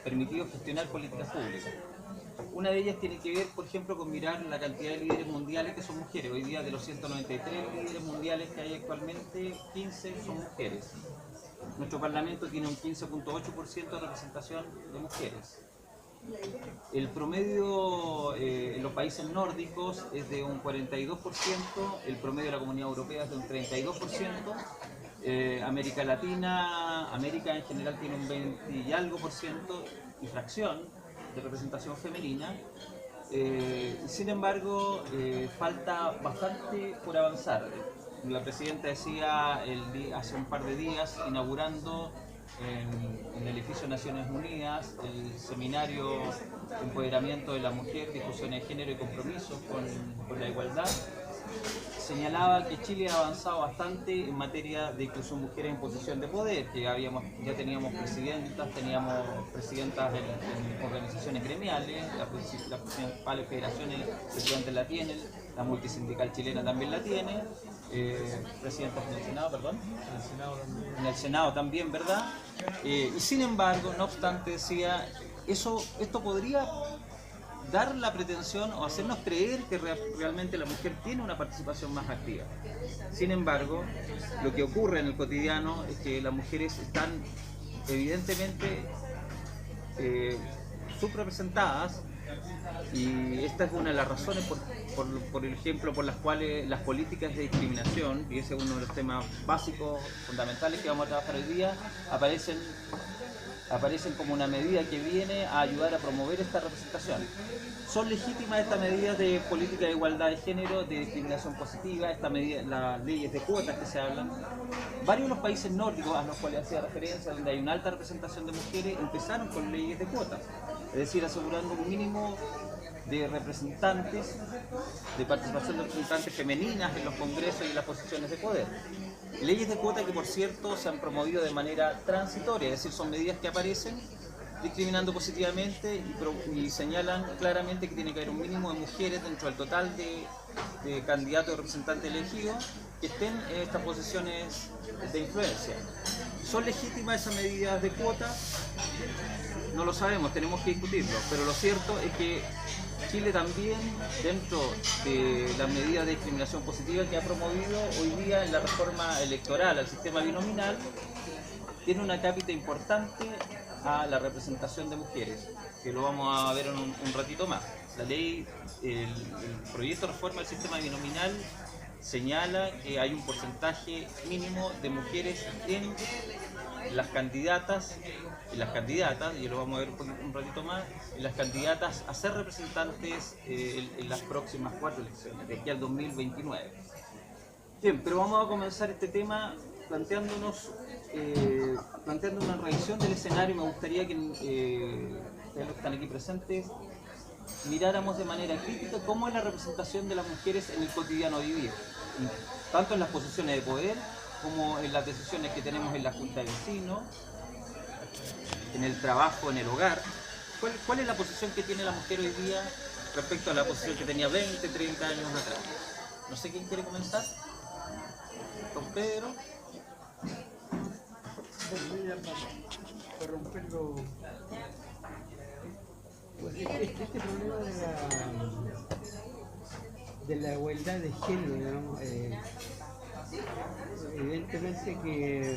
permitido gestionar políticas públicas. Una de ellas tiene que ver, por ejemplo, con mirar la cantidad de líderes mundiales que son mujeres. Hoy día, de los 193 líderes mundiales que hay actualmente, 15 son mujeres. Nuestro Parlamento tiene un 15.8% de representación de mujeres. El promedio en los países nórdicos es de un 42%, el promedio de la Comunidad Europea es de un 32%, América Latina, América en general tiene un 20 y algo por ciento y fracción de representación femenina. Sin embargo, falta bastante por avanzar. La presidenta decía hace un par de días, inaugurando en el edificio Naciones Unidas el seminario Empoderamiento de la Mujer, Discusiones de Género y Compromiso con la Igualdad, señalaba que Chile ha avanzado bastante en materia de inclusión mujeres en posición de poder, que ya teníamos presidentas en organizaciones gremiales, las principales federaciones estudiantes la tienen, la multisindical chilena también la tiene, presidentas en el Senado, perdón, en el Senado también, ¿verdad? Y sin embargo, no obstante, decía, esto podría dar la pretensión o hacernos creer que realmente la mujer tiene una participación más activa. Sin embargo, lo que ocurre en el cotidiano es que las mujeres están evidentemente subrepresentadas, y esta es una de las razones, por ejemplo, por las cuales las políticas de discriminación, y ese es uno de los temas básicos, fundamentales que vamos a trabajar hoy día, aparecen como una medida que viene a ayudar a promover esta representación. Son legítimas estas medidas de política de igualdad de género, de discriminación positiva, las leyes de cuotas que se hablan. Varios de los países nórdicos a los cuales hacía referencia, donde hay una alta representación de mujeres, empezaron con leyes de cuotas, es decir, asegurando un mínimo de representantes, de participación de representantes femeninas en los congresos y en las posiciones de poder. Leyes de cuota que, por cierto, se han promovido de manera transitoria, es decir, son medidas que aparecen discriminando positivamente y señalan claramente que tiene que haber un mínimo de mujeres dentro del total de candidatos y representantes elegidos que estén en estas posiciones de influencia. ¿Son legítimas esas medidas de cuota? No lo sabemos, tenemos que discutirlo, pero lo cierto es que Chile también, dentro de las medidas de discriminación positiva que ha promovido hoy día en la reforma electoral al sistema binominal, tiene una cápita importante a la representación de mujeres, que lo vamos a ver en un ratito más. La ley, el proyecto de reforma del sistema binominal señala que hay un porcentaje mínimo de mujeres en las candidatas, y lo vamos a ver un ratito más, en las candidatas a ser representantes en las próximas 4 elecciones, de aquí al 2029. Bien, pero vamos a comenzar este tema planteando una revisión del escenario. Me gustaría que ustedes que están aquí presentes miráramos de manera crítica cómo es la representación de las mujeres en el cotidiano vivir, tanto en las posiciones de poder como en las decisiones que tenemos en la Junta de Vecinos, en el trabajo, en el hogar. ¿Cuál es la posición que tiene la mujer hoy día respecto a la posición que tenía 20, 30 años atrás? No sé quién quiere comenzar. Don Pedro. Para romperlo, pues este problema de la igualdad de género, digamos, evidentemente que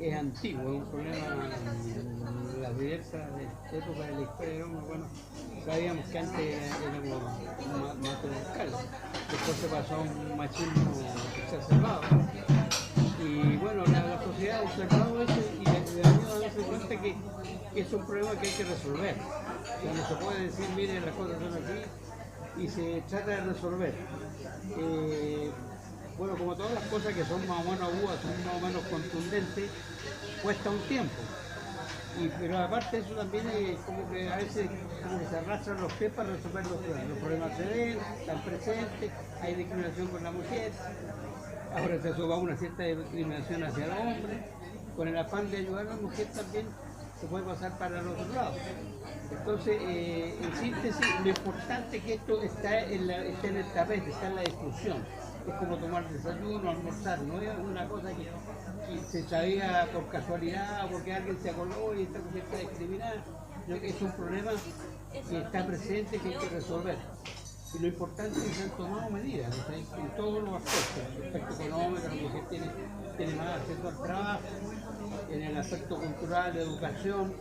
es antiguo, es un problema en las diversas épocas de la historia, digamos. Bueno, sabíamos que antes éramos matriarcales, después se pasó a un machismo exacerbado. Y bueno, la sociedad ha observado eso y le ha ayudado a darse cuenta que es un problema que hay que resolver. O sea, no se puede decir, miren, las cosas son así, y se trata de resolver. Bueno, como todas las cosas que son más o menos agudas, son más o menos contundentes, cuesta un tiempo. Pero aparte de eso también es como que a veces como que se arrastran los pies para resolver los problemas se ven, están presentes, hay discriminación con la mujer. Ahora se suba una cierta discriminación hacia el hombre, con el afán de ayudar a la mujer también se puede pasar para el otro lado. Entonces, en síntesis, lo importante es que esto está en el tapete, está en la discusión. Es como tomar desayuno, almorzar, no es una cosa que y se sabía por casualidad o porque alguien se acordó y esta cosa está discriminada. Creo que es un problema que está presente, que hay que resolver. Y lo importante es que se han tomado medidas, o sea, en todos los aspectos. En el aspecto económico, la mujer tiene más acceso al trabajo, en el aspecto cultural, de educación.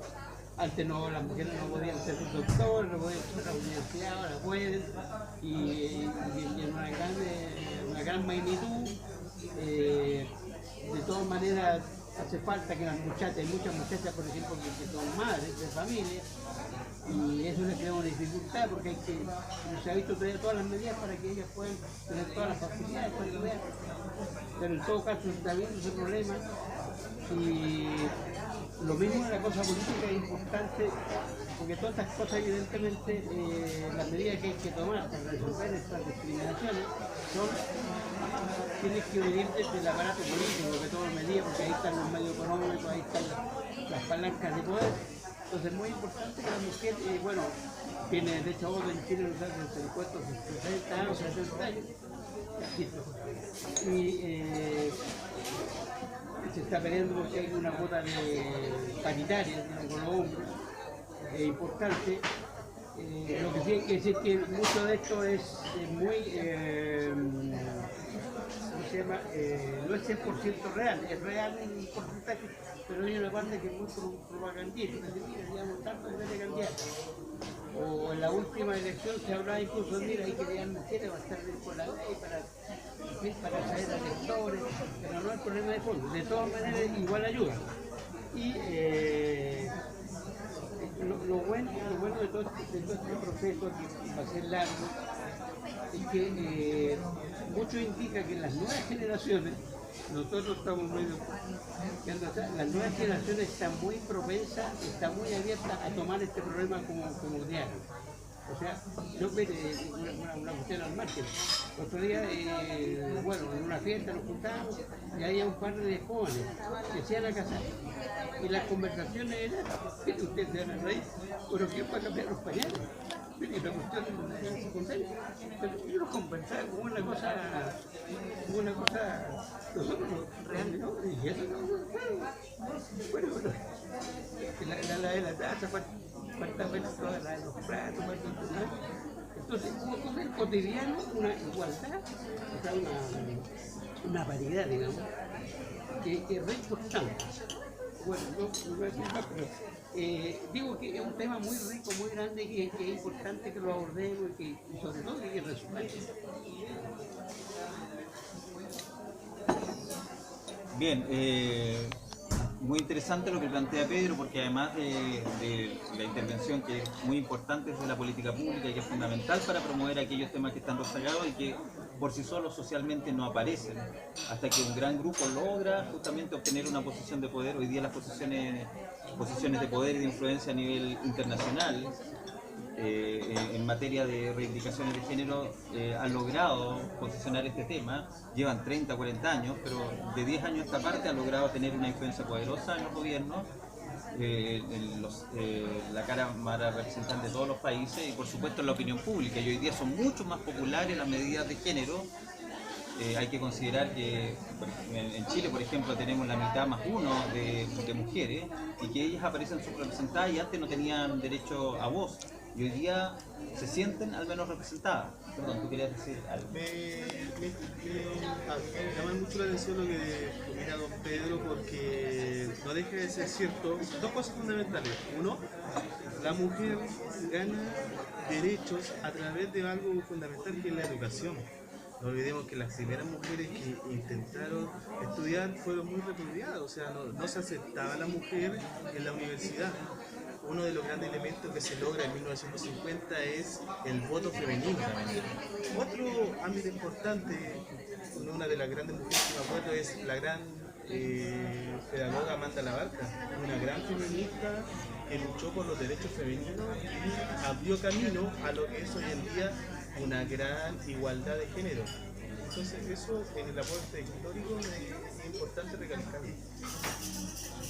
Antes no, las mujeres no podían ser doctores, no podían ser a la universidad, ahora pueden, y en una gran magnitud. De todas maneras, hace falta que las muchachas, hay muchas muchachas, por ejemplo, que son madres de familia, y eso les crea una dificultad porque se ha visto todas las medidas para que ellas puedan tener todas las facilidades para estudiar. Pero en todo caso está viendo ese problema, y lo mismo de la cosa política es importante, porque todas estas cosas evidentemente, las medidas que hay que tomar para resolver estas discriminaciones tienen que venir desde el aparato político, que todas las medidas, porque ahí están los medios económicos, ahí están las palancas de poder. Entonces es muy importante que la mujer, bueno, tiene derecho a voto en Chile desde el puesto de 60 años, 70 años, y se está peleando porque hay una cuota paritaria con los hombres, importante. Lo que sí hay que decir que mucho de esto es muy, ¿cómo se llama? No es 100% real, es real en un porcentaje, pero hay una parte que es muy propagandista, que mira, digamos tanto en vez de candidatos. O en la última elección se hablaba incluso, mira, hay que llegar mujeres, va a estar bien por la ley para traer a electores, pero no es problema de fondo. De todas maneras, igual ayuda. Y lo bueno de todo este proceso, que va a ser largo, es que mucho indica que las nuevas generaciones, nosotros estamos medio, las nuevas generaciones están muy propensas, están muy abiertas a tomar este problema como diario. O sea, yo veo una cuestión al margen. El otro día, bueno, en una fiesta nos juntábamos y había un par de jóvenes que se iban a casar. Y las conversaciones eran, que usted se van a reír, pero ¿quién va a cambiar los pañales? Y la cuestión es secundaria. Pero yo lo conversaba como una cosa, nosotros realmente no, y eso no, bueno, la de la taza, cuántas veces todas las de los platos, entonces como el cotidiano, una igualdad, o sea, una paridad, digamos, que es re importante. Bueno, no voy a decir más, pero digo que es un tema muy rico, muy grande, que es importante que lo abordemos y sobre todo que hay que resolverlo. Bien, muy interesante lo que plantea Pedro, porque además de la intervención que es muy importante desde la política pública y que es fundamental para promover aquellos temas que están rezagados y que por sí solos socialmente no aparecen, hasta que un gran grupo logra justamente obtener una posición de poder. Hoy día las posiciones de poder y de influencia a nivel internacional en materia de reivindicaciones de género han logrado posicionar este tema. Llevan 30, 40 años, pero de 10 años a esta parte han logrado tener una influencia poderosa en los gobiernos, la Cámara representante de todos los países y por supuesto en la opinión pública, y hoy día son mucho más populares las medidas de género. Hay que considerar que en Chile, por ejemplo, tenemos la mitad más uno de mujeres y que ellas aparecen subrepresentadas y antes no tenían derecho a voz y hoy día se sienten al menos representadas. Perdón, ¿tú querías decir algo? Me llama mucho la atención lo que opina don Pedro, porque no deja de ser cierto dos cosas fundamentales. Uno, la mujer gana derechos a través de algo fundamental que es la educación. No olvidemos que las primeras mujeres que intentaron estudiar fueron muy repudiadas, o sea, no se aceptaba a la mujer en la universidad. Uno de los grandes elementos que se logra en 1950 es el voto femenino. Otro ámbito importante, una de las grandes mujeres que me acuerdo es la gran pedagoga Amanda Labarca, una gran feminista que luchó por los derechos femeninos y abrió camino a lo que es hoy en día una gran igualdad de género. Entonces eso en el aporte histórico es importante recalcarlo.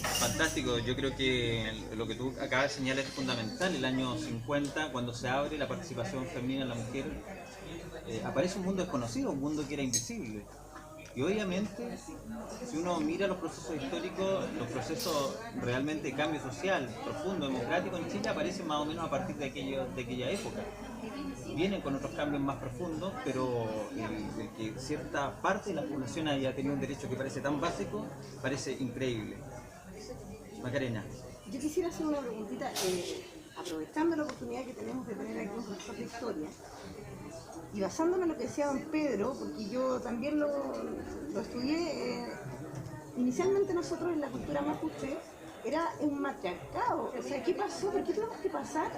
Fantástico, yo creo que lo que tú acabas de señalar es fundamental. El año 50, cuando se abre la participación femenina en la mujer, aparece un mundo desconocido, un mundo que era invisible. Y obviamente, si uno mira los procesos históricos, los procesos realmente de cambio social, profundo, democrático en Chile aparecen más o menos a partir de aquella época. Vienen con otros cambios más profundos, pero el que cierta parte de la población haya tenido un derecho que parece tan básico, parece increíble. Macarena. Yo quisiera hacer una preguntita, aprovechando la oportunidad que tenemos de tener aquí un profesor de historia, y basándome en lo que decía don Pedro, porque yo también lo estudié, inicialmente nosotros en la cultura mapuche era un matriarcado. O sea, ¿qué pasó? ¿Por qué tuvimos que pasar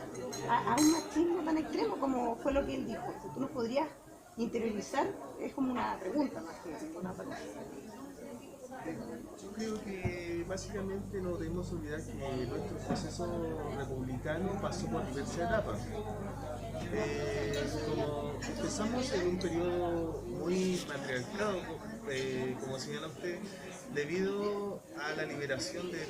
a un machismo tan extremo como fue lo que él dijo? Si tú nos podrías interiorizar, es como una pregunta más que una pregunta. Yo creo que básicamente no debemos olvidar que nuestro proceso republicano pasó por diversas etapas. Como empezamos en un periodo muy matriarcado, como señala usted, debido a la liberación de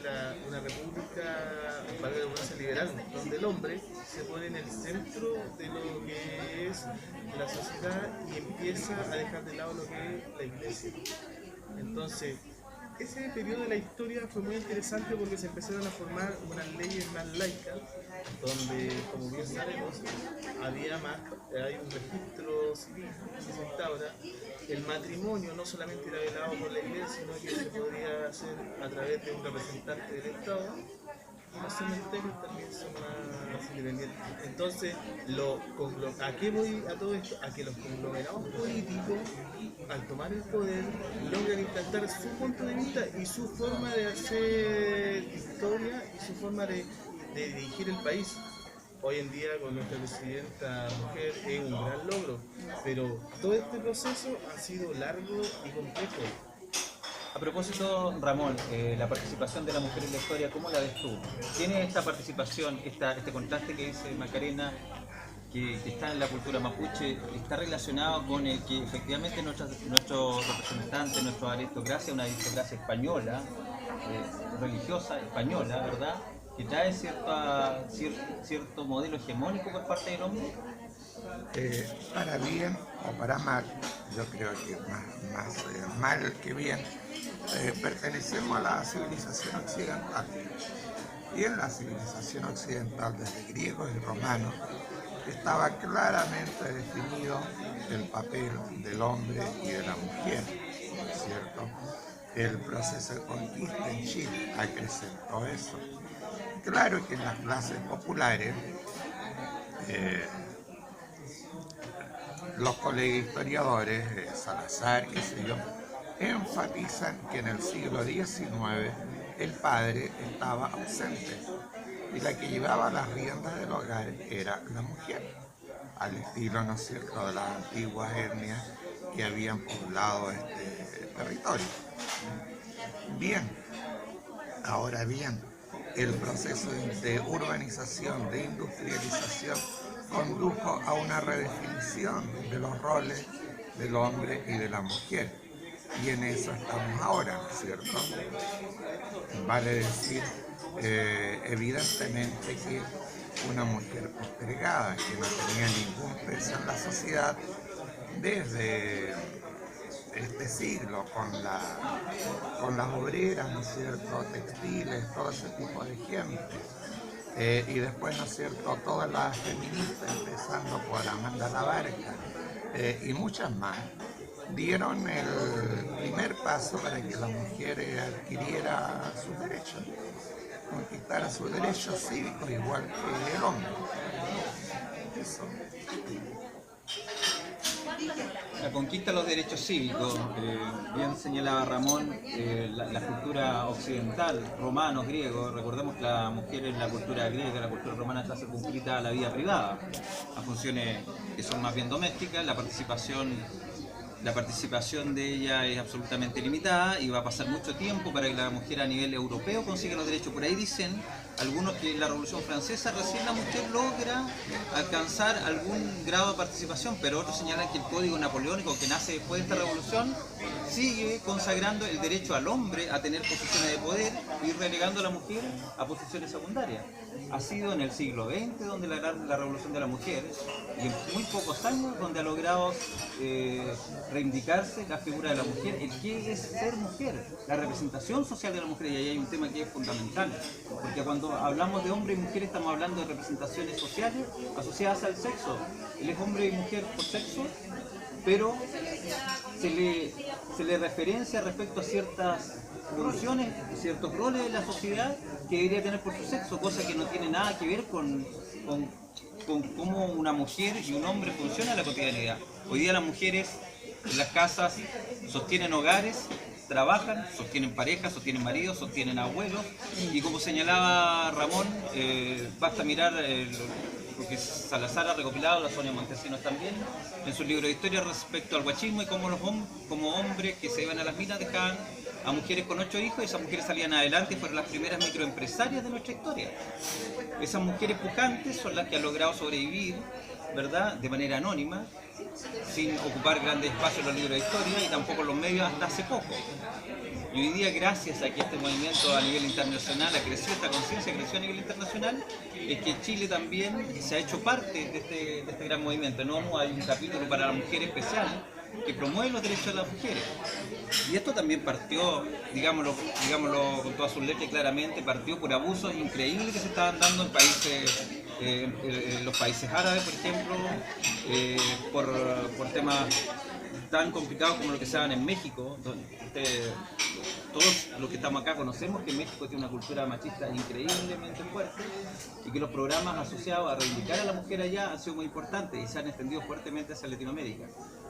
una república, valga la redundancia, liberal, donde el hombre se pone en el centro de lo que es la sociedad y empieza a dejar de lado lo que es la iglesia. Entonces, ese periodo de la historia fue muy interesante porque se empezaron a formar unas leyes más laicas, donde, como bien sabemos, hay un registro civil que se instaura. El matrimonio no solamente era velado por la iglesia, sino que se podría hacer a través de un representante del Estado. Los cementerios también son más independientes. Entonces, ¿a qué voy a todo esto? A que los conglomerados políticos, al tomar el poder, logran implantar su punto de vista y su forma de hacer historia y su forma de dirigir el país. Hoy en día, con nuestra presidenta mujer, es un gran logro, pero todo este proceso ha sido largo y complejo. A propósito, Ramón, la participación de la mujer en la historia, ¿cómo la ves tú? ¿Tiene esta participación, este contraste que dice Macarena, que está en la cultura mapuche, está relacionado con el que efectivamente nuestros representantes, nuestra aristocracia, una aristocracia española, religiosa española, ¿verdad?, que trae cierto modelo hegemónico por parte del hombre? Para bien o para mal, yo creo que más mal que bien, pertenecemos a la civilización occidental. Y en la civilización occidental, desde griegos y romanos, estaba claramente definido el papel del hombre y de la mujer, ¿cierto? El proceso de conquista en Chile acrecentó eso. Claro que en las clases populares, los colegas historiadores, Salazar, qué sé yo, enfatizan que en el siglo XIX el padre estaba ausente y la que llevaba las riendas del hogar era la mujer, al estilo, ¿no es cierto?, de las antiguas etnias que habían poblado este territorio. Bien, ahora bien, el proceso de urbanización, de industrialización, condujo a una redefinición de los roles del hombre y de la mujer. Y en eso estamos ahora, ¿no es cierto? Vale decir, evidentemente que una mujer postergada, que no tenía ningún peso en la sociedad, desde este siglo, con las obreras, ¿no es cierto?, textiles, todo ese tipo de gente. Y después, ¿no es cierto?, todas las feministas, empezando por Amanda Labarca y muchas más, dieron el primer paso para que la mujer adquiriera sus derechos, conquistara sus derechos cívicos igual que el hombre. Eso. La conquista de los derechos cívicos, bien señalaba Ramón, la cultura occidental, romanos, griegos, recordemos que la mujer en la cultura griega, la cultura romana está circunscrita a la vida privada, a funciones que son más bien domésticas, la participación de ella es absolutamente limitada y va a pasar mucho tiempo para que la mujer a nivel europeo consiga los derechos. Por ahí dicen algunos que en la Revolución Francesa recién la mujer logra alcanzar algún grado de participación, pero otros señalan que el Código Napoleónico, que nace después de esta revolución, sigue consagrando el derecho al hombre a tener posiciones de poder y relegando a la mujer a posiciones secundarias. Ha sido en el siglo XX donde la revolución de la mujer, y en muy pocos años donde ha logrado reivindicarse la figura de la mujer, el qué es ser mujer, la representación social de la mujer, y ahí hay un tema que es fundamental, porque cuando hablamos de hombre y mujer estamos hablando de representaciones sociales asociadas al sexo. Él es hombre y mujer por sexo, pero se le referencia respecto a ciertas funciones, ciertos roles de la sociedad que debería tener por su sexo, cosa que no tiene nada que ver con cómo una mujer y un hombre funcionan en la cotidianidad. Hoy día las mujeres en las casas sostienen hogares, trabajan, sostienen parejas, sostienen maridos, sostienen abuelos, y como señalaba Ramón, basta mirar lo que Salazar ha recopilado, la Sonia Montesinos también, en su libro de historia respecto al huachismo y cómo los como hombres que se iban a las minas dejaban a mujeres con 8 hijos, y esas mujeres salían adelante y fueron las primeras microempresarias de nuestra historia. Esas mujeres pujantes son las que han logrado sobrevivir, ¿verdad?, de manera anónima, sin ocupar grandes espacios en los libros de historia y tampoco en los medios hasta hace poco. Y hoy día, gracias a que este movimiento a nivel internacional creció, esta conciencia creció a nivel internacional, es que Chile también se ha hecho parte de este gran movimiento. ¿No? Hay un capítulo para la mujer especial que promueve los derechos de las mujeres. Y esto también partió, digámoslo con todas sus letras claramente, partió por abusos increíbles que se estaban dando en países, en los países árabes, por ejemplo, por temas tan complicados como lo que se dan en México, donde todos los que estamos acá conocemos que México tiene una cultura machista increíblemente fuerte y que los programas asociados a reivindicar a la mujer allá han sido muy importantes y se han extendido fuertemente hacia Latinoamérica.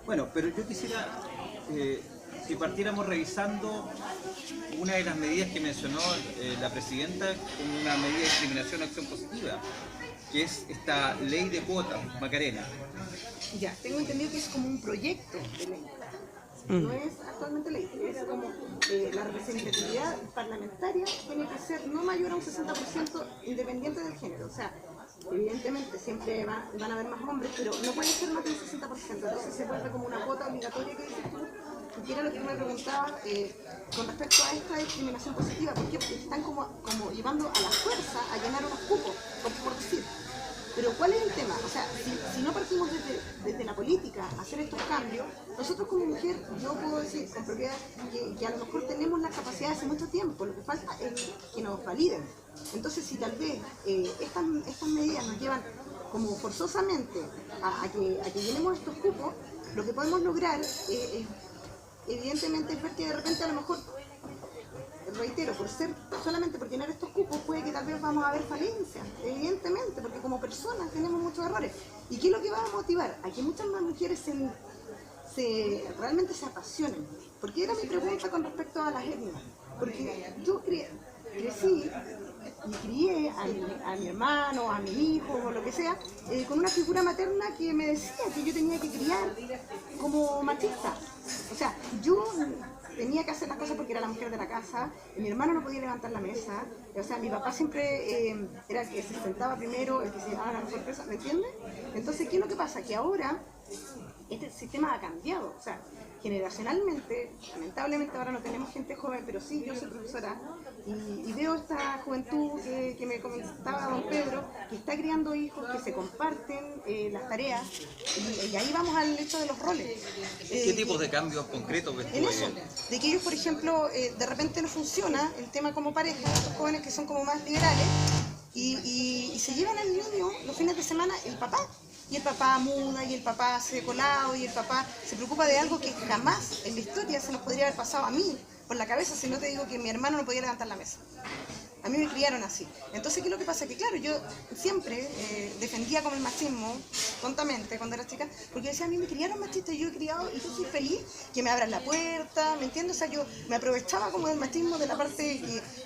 Bueno, pero yo quisiera que partiéramos revisando una de las medidas que mencionó la presidenta como una medida de discriminación a acción positiva, que es esta ley de cuotas, Macarena. Ya, tengo entendido que es como un proyecto de ley. No es actualmente ley, es como la representatividad parlamentaria tiene que ser no mayor a un 60% independiente del género. O sea, evidentemente siempre van a haber más hombres, pero no puede ser más del 60%. Entonces se vuelve como una cuota obligatoria que dices tú, que era lo que tú me preguntabas con respecto a esta discriminación positiva. ¿Por qué? Porque están como llevando a la fuerza a llenar unos cupos, por decir. Pero ¿cuál es el tema? O sea, si no partimos desde la política a hacer estos cambios, nosotros como mujer, yo puedo decir con propiedad que a lo mejor tenemos la capacidad hace mucho tiempo, lo que falta es que nos validen. Entonces, si tal vez estas medidas nos llevan como forzosamente a que llenemos estos cupos, lo que podemos lograr evidentemente es ver que de repente a lo mejor, reitero, solamente por llenar estos cupos puede que tal vez vamos a ver falencias, evidentemente, porque como personas tenemos muchos errores. ¿Y qué es lo que va a motivar? A que muchas más mujeres realmente se apasionen. Porque era mi pregunta con respecto a las etnias. Porque yo crecí y crié a mi hermano, a mi hijo, o lo que sea, con una figura materna que me decía que yo tenía que criar como machista. O sea, yo tenía que hacer las cosas porque era la mujer de la casa, y mi hermano no podía levantar la mesa, o sea, mi papá siempre era el que se sentaba primero, el que se llevaba la sorpresa, ¿me entiendes? Entonces, ¿qué es lo que pasa? Que ahora este sistema ha cambiado, o sea, generacionalmente, lamentablemente ahora no tenemos gente joven, pero sí, yo soy profesora y veo esta juventud que me comentaba don Pedro, que está criando hijos, que se comparten las tareas, y ahí vamos al hecho de los roles. ¿Qué tipos de cambios concretos ves tú? En eso, de que ellos, por ejemplo, de repente no funciona el tema como pareja, estos jóvenes que son como más liberales, y se llevan al niño los fines de semana el papá. Y el papá muda, y el papá hace colado, y el papá se preocupa de algo que jamás en la historia se nos podría haber pasado a mí por la cabeza, si no te digo que mi hermano no podía levantar la mesa. A mí me criaron así. Entonces, ¿qué es lo que pasa? Que claro, yo siempre defendía como el machismo, tontamente, cuando era chica, porque decía, a mí me criaron machista y yo he criado, y yo soy feliz que me abran la puerta, ¿me entiendes? O sea, yo me aprovechaba como del machismo de la parte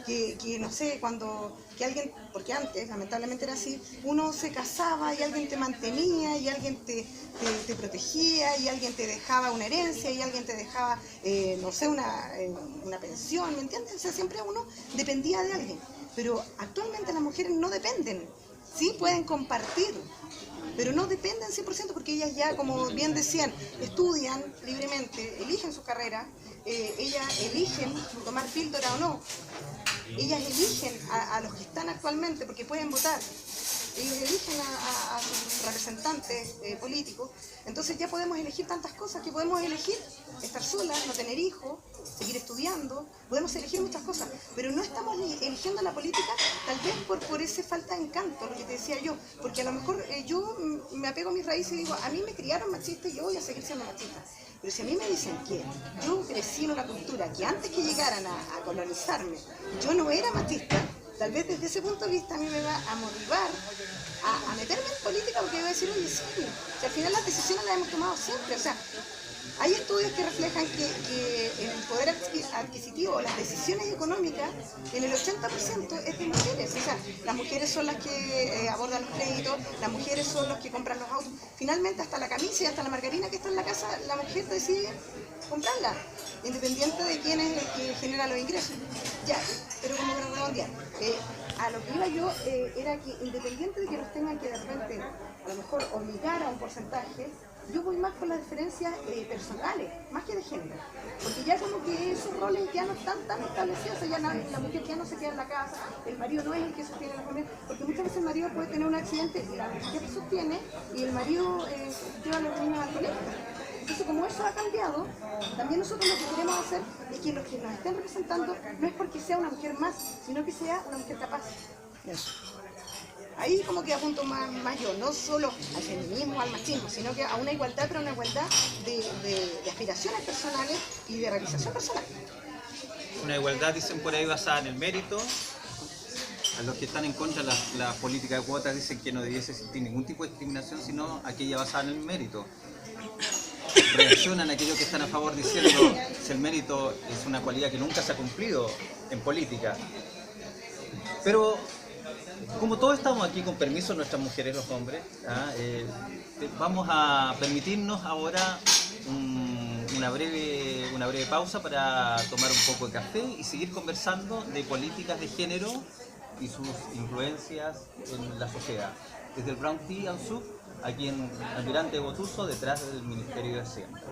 que no sé, que alguien, porque antes, lamentablemente era así, uno se casaba y alguien te mantenía, y alguien te protegía, y alguien te dejaba una herencia, y alguien te dejaba, no sé, una pensión, ¿me entiendes? O sea, siempre uno dependía de alguien. Pero actualmente las mujeres no dependen, sí pueden compartir, pero no dependen 100% porque ellas ya, como bien decían, estudian libremente, eligen su carrera, ellas eligen tomar píldora o no, ellas eligen a los que están actualmente porque pueden votar. ellos eligen a sus representantes políticos, entonces ya podemos elegir tantas cosas, que podemos elegir estar solas, no tener hijos, seguir estudiando, podemos elegir muchas cosas, pero no estamos eligiendo la política tal vez por esa falta de encanto, lo que te decía yo, porque a lo mejor yo me apego a mis raíces y digo, a mí me criaron machista y yo voy a seguir siendo machista. Pero si a mí me dicen que yo crecí en una cultura que antes que llegaran a colonizarme, yo no era machista, tal vez desde ese punto de vista a mí me va a motivar a meterme en política, porque yo voy a decir, oye, sí, si al final las decisiones las hemos tomado siempre, o sea, hay estudios que reflejan que el poder adquisitivo, las decisiones económicas, en el 80% es de mujeres. O sea, las mujeres son las que abordan los créditos, las mujeres son los que compran los autos. Finalmente, hasta la camisa y hasta la margarina que está en la casa, la mujer decide comprarla, independiente de quién es el que genera los ingresos. Ya, pero como para redondear, a lo que iba yo era que independiente de que nos tengan que de repente, a lo mejor, obligar a un porcentaje, yo voy más con las diferencias personales, más que de género, porque ya como que esos roles ya no están tan establecidos, o sea, ya la mujer ya no se queda en la casa, el marido no es el que sostiene la familia, porque muchas veces el marido puede tener un accidente y la mujer sostiene y el marido lleva a los niños al colegio. Entonces, como eso ha cambiado, también nosotros lo que queremos hacer es que los que nos estén representando no es porque sea una mujer más, sino que sea una mujer capaz. Eso. Ahí como que apunto más yo, no solo al feminismo, al machismo, sino que a una igualdad, pero una igualdad de aspiraciones personales y de realización personal. Una igualdad, dicen por ahí, basada en el mérito. A los que están en contra de la política de cuotas dicen que no debiese existir ningún tipo de discriminación, sino aquella basada en el mérito. Reaccionan a aquellos que están a favor diciendo que el mérito es una cualidad que nunca se ha cumplido en política. Pero como todos estamos aquí con permiso, nuestras mujeres, los hombres, vamos a permitirnos ahora una breve pausa para tomar un poco de café y seguir conversando de políticas de género y sus influencias en la sociedad. Desde el Brown Tea and Soup, aquí en Almirante Botuso, detrás del Ministerio de Hacienda.